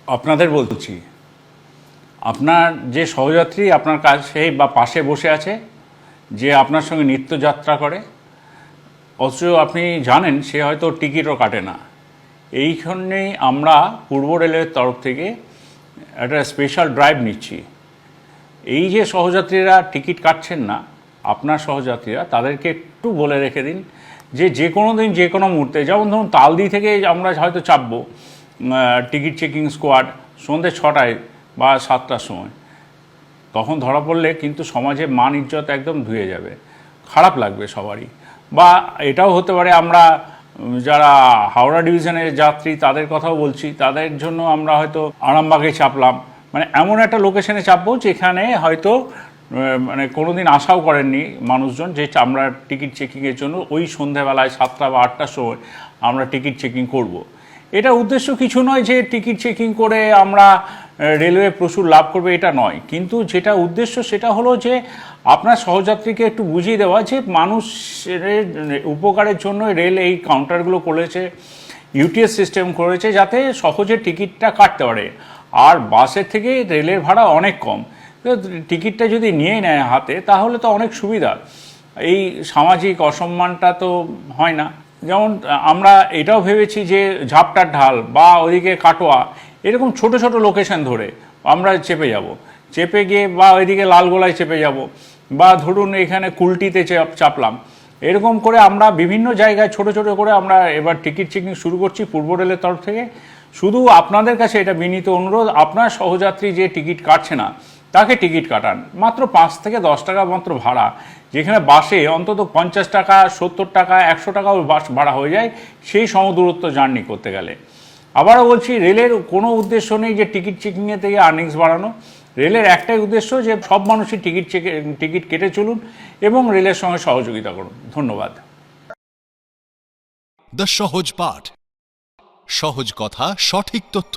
আপনাদের বলছি, আপনার যে সহযাত্রী আপনার কাছে বা পাশে বসে আছে, যে আপনার সঙ্গে নিত্যযাত্রা করে, অথচ আপনি জানেন সে হয়তো টিকিটও কাটে না, এইখানেই আমরা পূর্ব রেলের তরফ থেকে একটা স্পেশাল ড্রাইভ নিচ্ছি। এই যে সহযাত্রীরা টিকিট কাটছেন না, আপনার সহযাত্রীরা, তাদেরকে একটু বলে রেখে দিন যে যে কোনো দিন যে কোনো মুহূর্তে, যেমন ধরুন তালদি থেকে আমরা হয়তো চাপবো টিকিট চেকিং স্কোয়াড সন্ধ্যে 6টায় বা 7টার সময়, তখন ধরা পড়লে কিন্তু সমাজে মান ইজ্জত একদম ধুয়ে যাবে, খারাপ লাগবে সবারই। বা এটাও হতে পারে আমরা যারা হাওড়া ডিভিশনের যাত্রী তাদের কথাও বলছি, তাদের জন্য আমরা হয়তো আরামবাগে চাপলাম, মানে এমন একটা লোকেশনে চাপবো যেখানে হয়তো মানে কোনো দিন আশাও করেননি মানুষজন যে আমরা টিকিট চেকিংয়ের জন্য ওই সন্ধ্যাবেলায় 7টা বা 8টার সময় আমরা টিকিট চেকিং করব। এটা উদ্দেশ্য কিছু নয় যে টিকিট চেকিং করে আমরা রেলওয়ে প্রচুর লাভ করবে, এটা নয়। কিন্তু যেটা উদ্দেশ্য সেটা হলো যে আপনার সহযাত্রীকে একটু বুঝিয়ে দেওয়া যে মানুষের উপকারের জন্য রেল এই কাউন্টারগুলো করেছে, ইউটিএস সিস্টেম করেছে যাতে সহজে টিকিটটা কাটতে পারে। আর বাসের থেকে রেলের ভাড়া অনেক কম, টিকিটটা যদি নিয়ে নেয় হাতে তাহলে তো অনেক সুবিধা, এই সামাজিক অসম্মানটা তো হয় না। যেমন আমরা এটাও ভেবেছি যে ঝাপটার ঢাল বা ওইদিকে কাটোয়া, এরকম ছোট ছোট লোকেশন ধরে আমরা চেপে যাব, চেপে গিয়ে বা ওইদিকে লালগোলায় চেপে যাব, বা ধরুন এখানে কুলটিতে চাপলাম, এরকম করে আমরা বিভিন্ন জায়গায় ছোট ছোট করে আমরা এবার টিকিট চেকিং শুরু করছি পূর্ব রেলের তরফ থেকে। শুধু আপনাদের কাছে এটা বিনীত অনুরোধ, আপনার সহযাত্রী যে টিকিট কাটছে না তাকে টিকিট কাটান, মাত্র 5 থেকে 10 টাকা মাত্র ভাড়া, যেখানে বাসে অন্তত 50 টাকা 70 টাকা 100 টাকাও বাস ভাড়া হয়ে যায় সেই সমদূরত্ব জার্নি করতে গেলে। আবারও বলছি, রেলের কোনো উদ্দেশ্য নেই যে টিকিট চেকিংয়ের থেকে আর্নিংস বাড়ানো, রেলের একটাই উদ্দেশ্য যে সব মানুষই টিকিট কেটে চলুন এবং রেলের সঙ্গে সহযোগিতা করুন। ধন্যবাদ। দ্য সহজ পাঠ, সহজ কথা, সঠিক তথ্য।